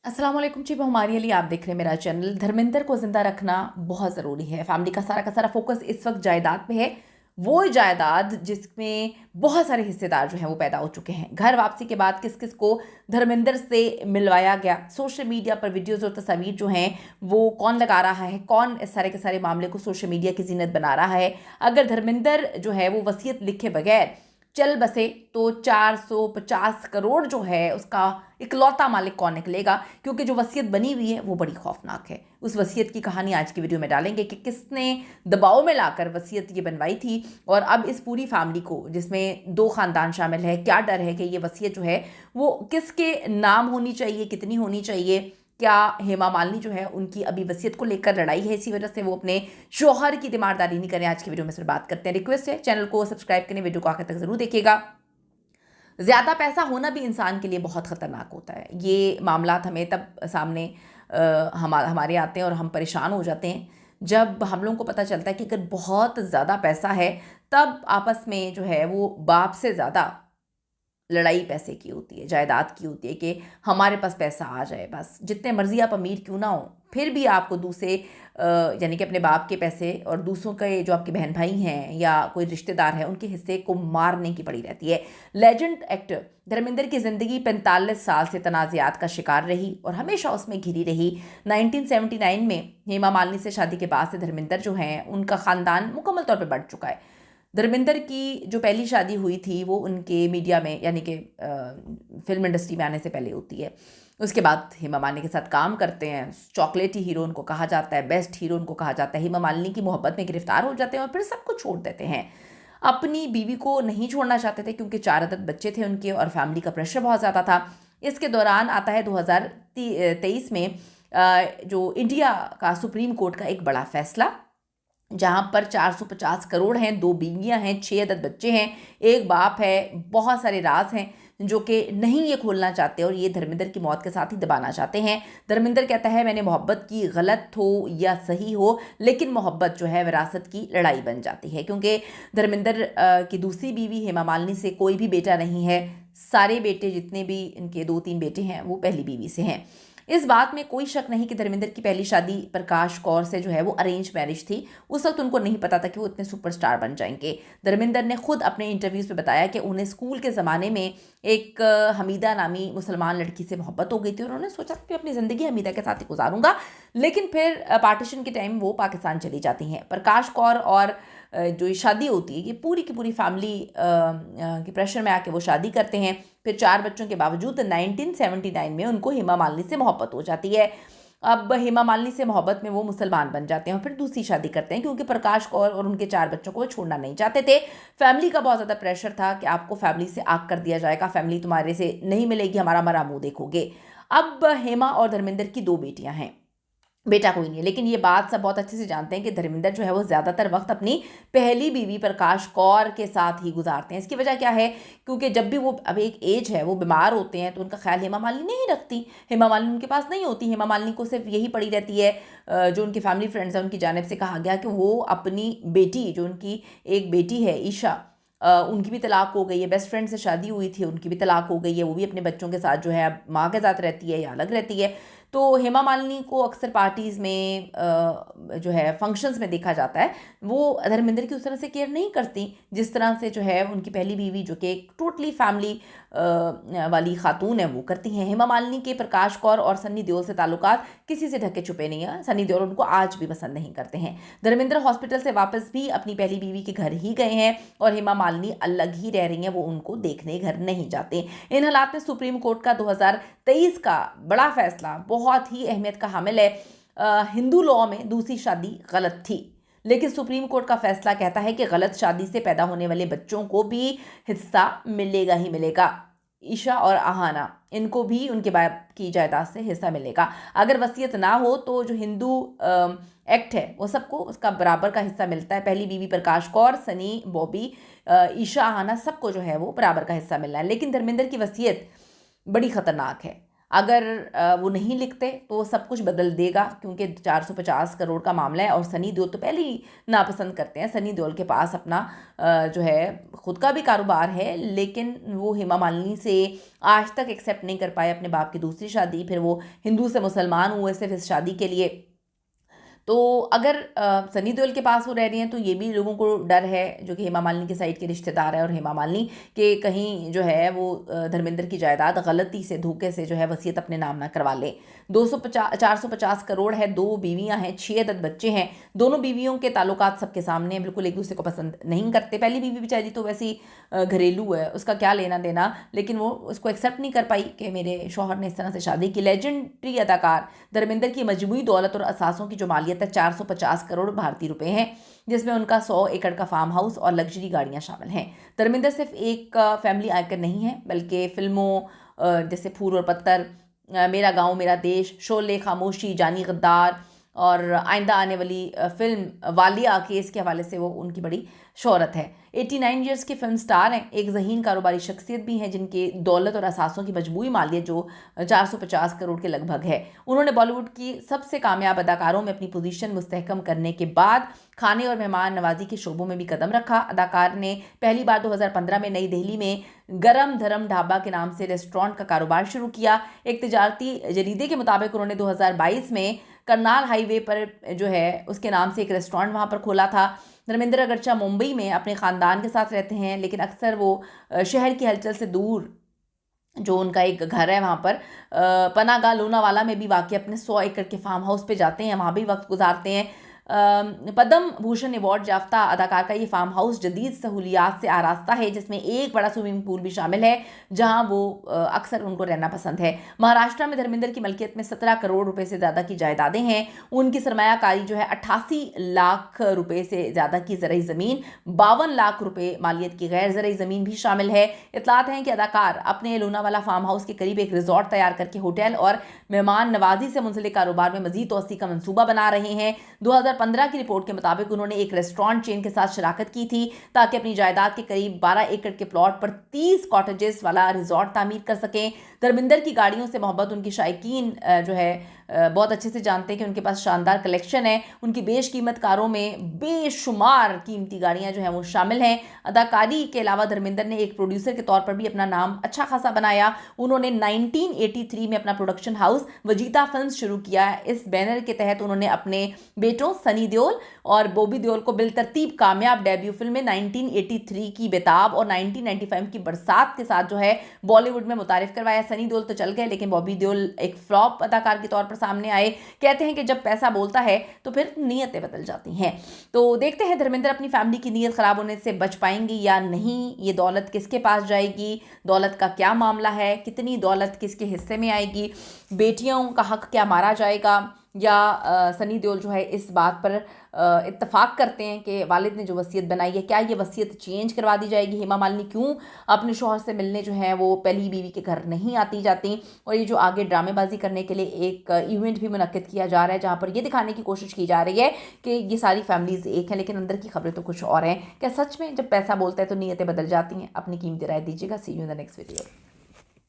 अस्सलाम वालेकुम जी, मैं हमारे लिए आप देख रहे हैं मेरा चैनल। धर्मेंद्र को ज़िंदा रखना बहुत ज़रूरी है। फैमिली का सारा फोकस इस वक्त जायदाद पे है। वो जायदाद जिसमें बहुत सारे हिस्सेदार जो हैं वो पैदा हो चुके हैं। घर वापसी के बाद किस किस को धर्मेंद्र से मिलवाया गया, सोशल मीडिया पर वीडियोज़ और तस्वीर जो हैं वो कौन लगा रहा है, कौन इस सारे के सारे मामले को सोशल मीडिया की जीनत बना रहा है। अगर धर्मेंद्र जो है वो वसीयत लिखे बगैर चल बसे तो 450 करोड़ जो है उसका इकलौता मालिक कौन निकलेगा, क्योंकि जो वसीयत बनी हुई है वो बड़ी खौफनाक है। उस वसीयत की कहानी आज की वीडियो में डालेंगे कि किसने दबाव में लाकर वसीयत ये बनवाई थी, और अब इस पूरी फैमिली को जिसमें 2 खानदान शामिल है, क्या डर है कि ये वसीयत जो है वो किसके नाम होनी चाहिए, कितनी होनी चाहिए। क्या हेमा मालिनी जो है उनकी अभी वसीयत को लेकर लड़ाई है, इसी वजह से वो अपने शौहर की तीमारदारी नहीं करें। आज की वीडियो में सिर्फ बात करते हैं। रिक्वेस्ट है चैनल को सब्सक्राइब करें, वीडियो को आखिर तक जरूर देखिएगा। ज़्यादा पैसा होना भी इंसान के लिए बहुत ख़तरनाक होता है। ये मामलात हमें तब सामने हमारे आते हैं और हम परेशान हो जाते हैं जब हम लोगों को पता चलता है कि अगर बहुत ज़्यादा पैसा है तब आपस में जो है वो बाप से ज़्यादा लड़ाई पैसे की होती है, जायदाद की होती है कि हमारे पास पैसा आ जाए बस। जितने मर्जी आप अमीर क्यों ना हो, फिर भी आपको दूसरे यानी कि अपने बाप के पैसे और दूसरों के जो आपके बहन भाई हैं या कोई रिश्तेदार है उनके हिस्से को मारने की पड़ी रहती है। लेजेंड एक्टर धर्मेंद्र की ज़िंदगी 45 साल से तनाज़ात का शिकार रही और हमेशा उसमें घिरी रही। 1979 में हेमा मालिनी से शादी के बाद से धर्मेंद्र जो हैं उनका ख़ानदान मुकम्मल तौर पर बढ़ चुका है। धर्मेंद्र की जो पहली शादी हुई थी वो उनके मीडिया में यानी कि फिल्म इंडस्ट्री में आने से पहले होती है। उसके बाद हेमा मालिनी के साथ काम करते हैं। चॉकलेटी हीरो उनको कहा जाता है, बेस्ट हीरो उनको कहा जाता है। हेमा मालिनी की मोहब्बत में गिरफ्तार हो जाते हैं और फिर सब कुछ छोड़ देते हैं। अपनी बीवी को नहीं छोड़ना चाहते थे क्योंकि 4 अदद बच्चे थे उनके और फैमिली का प्रेशर बहुत ज़्यादा था। इसके दौरान आता है 2023 में जो इंडिया का सुप्रीम कोर्ट का एक बड़ा फैसला, जहाँ पर 450 करोड़ हैं, 2 बीवियाँ हैं, 6 अदद बच्चे हैं, एक बाप है, बहुत सारे राज हैं जो कि नहीं ये खोलना चाहते और ये धर्मेंद्र की मौत के साथ ही दबाना चाहते हैं। धर्मेंद्र कहता है मैंने मोहब्बत की, गलत हो या सही हो, लेकिन मोहब्बत जो है विरासत की लड़ाई बन जाती है, क्योंकि धर्मेंद्र की दूसरी बीवी हेमा मालिनी से कोई भी बेटा नहीं है। सारे बेटे जितने भी इनके 2-3 बेटे हैं वो पहली बीवी से हैं। इस बात में कोई शक नहीं कि धर्मेंद्र की पहली शादी प्रकाश कौर से जो है वो अरेंज मैरिज थी। उस वक्त उनको नहीं पता था कि वो इतने सुपरस्टार बन जाएंगे। धर्मेंद्र ने खुद अपने इंटरव्यूज़ में बताया कि उन्हें स्कूल के ज़माने में एक हमीदा नामी मुसलमान लड़की से मोहब्बत हो गई थी और उन्होंने सोचा कि अपनी ज़िंदगी हमीदा के साथ ही गुजारूंगा, लेकिन फिर पार्टीशन के टाइम वो पाकिस्तान चली जाती हैं। प्रकाश कौर और जो ये शादी होती है ये पूरी की पूरी फैमिली के प्रेशर में आके वो शादी करते हैं। फिर 4 बच्चों के बावजूद 1979 में उनको हेमा मालिनी से मोहब्बत हो जाती है। अब हेमा मालिनी से मोहब्बत में वो मुसलमान बन जाते हैं और फिर दूसरी शादी करते हैं, क्योंकि प्रकाश कौर और उनके 4 बच्चों को वो छोड़ना नहीं चाहते थे। फैमिली का बहुत ज़्यादा प्रेशर था कि आपको फैमिली से आग कर दिया जाएगा, फैमिली तुम्हारे से नहीं मिलेगी, हमारा मरा मुँह देखोगे। अब हेमा और धर्मेंद्र की 2 बेटियाँ हैं, बेटा कोई नहीं है, लेकिन ये बात सब बहुत अच्छे से जानते हैं कि धर्मेंद्र जो है वो ज़्यादातर वक्त अपनी पहली बीवी प्रकाश कौर के साथ ही गुजारते हैं। इसकी वजह क्या है, क्योंकि जब भी वो अब एक एज है वो बीमार होते हैं तो उनका ख्याल हेमा मालिनी नहीं रखती, हेमा मालिनी उनके पास नहीं होती। हेमा मालिनी को सिर्फ यही पड़ी रहती है, जो उनकी फैमिली फ्रेंड्स हैं उनकी जानिब से कहा गया कि वो अपनी बेटी, जो उनकी एक बेटी है ईशा, उनकी भी तलाक हो गई है, बेस्ट फ्रेंड से शादी हुई थी उनकी भी तलाक हो गई है, वो भी अपने बच्चों के साथ जो है अब माँ के साथ रहती है या अलग रहती है। तो हेमा मालिनी को अक्सर पार्टीज़ में जो है फंक्शंस में देखा जाता है, वो धर्मेंद्र की उस तरह से केयर नहीं करती जिस तरह से जो है उनकी पहली बीवी, जो कि एक टोटली फैमिली वाली खातून है, वो करती हैं। हेमा मालिनी के प्रकाश कौर और सन्नी देओल से ताल्लुकात किसी से ढके छुपे नहीं हैं। सन्नी देओल उनको आज भी पसंद नहीं करते हैं। धर्मेंद्र हॉस्पिटल से वापस भी अपनी पहली बीवी के घर ही गए हैं और हेमा मालिनी अलग ही रह रही हैं, वो उनको देखने घर नहीं जाते। इन हालात में सुप्रीम कोर्ट का 2023 का बड़ा फैसला बहुत ही अहमियत का हामिल है। हिंदू लॉ में दूसरी शादी गलत थी, लेकिन सुप्रीम कोर्ट का फैसला कहता है कि गलत शादी से पैदा होने वाले बच्चों को भी हिस्सा मिलेगा ही मिलेगा। ईशा और आहाना, इनको भी उनके बाप की जायदाद से हिस्सा मिलेगा। अगर वसीयत ना हो तो जो हिंदू एक्ट है वो सबको उसका बराबर का हिस्सा मिलता है। पहली बीवी प्रकाश कौर, सनी, बॉबी, ईशा, आहाना, सबको जो है वो बराबर का हिस्सा मिलना है। लेकिन धर्मेंद्र की वसीयत बड़ी ख़तरनाक है। अगर वो नहीं लिखते तो सब कुछ बदल देगा, क्योंकि 450 करोड़ का मामला है। और सनी देओल तो पहले ही नापसंद करते हैं। सनी देओल के पास अपना जो है खुद का भी कारोबार है, लेकिन वो हेमा मालिनी से आज तक एक्सेप्ट नहीं कर पाए अपने बाप की दूसरी शादी। फिर वो हिंदू से मुसलमान हुए सिर्फ इस शादी के लिए। तो अगर सनी देओल के पास वो रह रही हैं तो ये भी लोगों को डर है, जो कि हेमा मालिनी के साइड के रिश्तेदार है, और हेमा मालिनी के कहीं जो है वो धर्मेंद्र की जायदाद गलती से, धोखे से जो है वसीयत अपने नाम ना करवा ले। 450 करोड़ है, 2 बीवियां हैं, 6 अदद बच्चे हैं। दोनों बीवियों के ताल्लुकात सबके सामने हैं, बिल्कुल एक दूसरे को पसंद नहीं करते। पहली बीवी बेचारी तो वैसी घरेलू है, उसका क्या लेना देना, लेकिन वो उसको एक्सेप्ट नहीं कर पाई कि मेरे शौहर ने इस तरह से शादी की। लेजेंडरी अदाकार धर्मेंद्र की मजमूई दौलत और असासों की जो मालियत है 450 करोड़ भारतीय रुपए हैं, जिसमें उनका 100 एकड़ का फार्म हाउस और लग्जरी गाड़ियां शामिल हैं। धर्मेंद्र सिर्फ एक फैमिली आइकन नहीं है, बल्कि फिल्मों जैसे फूल और पत्थर, मेरा गांव मेरा देश, शोले, खामोशी, जानी गद्दार और आइंदा आने वाली फिल्म वालिया केस के हवाले से वो उनकी बड़ी शोहरत है। 89 ईयर्स के फिल्म स्टार हैं, एक ज़हीन कारोबारी शख्सियत भी हैं, जिनके दौलत और असासों की मजमूई मालियत जो 450 करोड़ के लगभग है। उन्होंने बॉलीवुड की सबसे कामयाब अदाकारों में अपनी पोजीशन मुस्तहकम करने के बाद खाने और मेहमान नवाजी के शोबों में भी कदम रखा। अदाकार ने पहली बार 2015 में नई दिल्ली में गरम धरम ढाबा के नाम से रेस्टोरेंट का कारोबार शुरू किया। एक तिजारती जरीदे के मुताबिक उन्होंने 2022 में करनाल हाईवे पर जो है उसके नाम से एक रेस्टोरेंट वहाँ पर खोला था। धर्मेंद्र अगरचा मुंबई में अपने ख़ानदान के साथ रहते हैं, लेकिन अक्सर वो शहर की हलचल से दूर जो उनका एक घर है वहाँ पर पनागा लोनावाला में भी वाक़ई अपने 100 एकड़ के फार्म हाउस पे जाते हैं, वहाँ भी वक्त गुजारते हैं। पद्म भूषण अवार्ड याफ्ता अदाकार का ये फार्म हाउस जदीद सहूलियात से आरास्ता है, जिसमें एक बड़ा स्विमिंग पूल भी शामिल है, जहां वो अक्सर उनको रहना पसंद है। महाराष्ट्र में धर्मेंद्र की मलकियत में 17 करोड़ रुपए से ज़्यादा की जायदादें हैं। उनकी सरमायाकारी जो है 88 लाख रुपए से ज़्यादा की ज़रई ज़मीन, 52 लाख रुपए मालियत की गैर ज़रई ज़मीन भी शामिल है। इतलात हैं कि अदाकार अपने लोनावाला फार्म हाउस के करीब एक रिजॉर्ट तैयार करके होटल और मेहमान नवाजी से मुंसलिक कारोबार में मजीद तोसी का मंसूबा बना रहे हैं। 2015 की रिपोर्ट के मुताबिक उन्होंने एक रेस्टोरेंट चेन के साथ शराकत की थी, ताकि अपनी जायदाद के करीब 12 एकड़ के प्लॉट पर 30 कॉटेजेस वाला रिजॉर्ट तामीर कर सकें। धर्मेंद्र की गाड़ियों से मोहब्बत उनकी शायकीन जो है बहुत अच्छे से जानते हैं कि उनके पास शानदार कलेक्शन है। उनकी बेशकीमत कारों में बेशुमार कीमती गाड़ियां जो हैं वो शामिल हैं। अदाकारी के अलावा धर्मेंद्र ने एक प्रोड्यूसर के तौर पर भी अपना नाम अच्छा खासा बनाया। उन्होंने 1983 में अपना प्रोडक्शन हाउस वजीता फिल्म्स शुरू किया। इस बैनर के तहत उन्होंने अपने बेटों सनी देओल और बॉबी देओल को बिलतरतीब कामयाब डेब्यू फिल्म 1983 की बेताब और 1995 की बरसात के साथ जो है बॉलीवुड में मुतारिफ करवाया। सनी देओल तो चल गए, लेकिन बॉबी देओल एक फ्लॉप अदाकार के तौर पर सामने आए। कहते हैं कि जब पैसा बोलता है तो फिर नीयतें बदल जाती हैं। तो देखते हैं धर्मेंद्र अपनी फैमिली की नीयत खराब होने से बच पाएंगे या नहीं। ये दौलत किसके पास जाएगी, दौलत का क्या मामला है, कितनी दौलत किसके हिस्से में आएगी, बेटियों का हक क्या मारा जाएगा, या सनी देओल जो है इस बात पर इत्तफाक करते हैं कि वालिद ने जो वसीयत बनाई है क्या ये वसीयत चेंज करवा दी जाएगी। हेमा मालिनी क्यों अपने शौहर से मिलने जो है वो पहली बीवी के घर नहीं आती जाती। और ये जो आगे ड्रामेबाजी करने के लिए एक इवेंट भी मुनक्किद किया जा रहा है, जहाँ पर ये दिखाने की कोशिश की जा रही है कि ये सारी फैमिलीज एक हैं, लेकिन अंदर की खबरें तो कुछ और हैं। क्या सच में जब पैसा बोलता है तो नीयतें बदल जाती हैं? अपनी कीमती राय दीजिएगा। See you in the next video.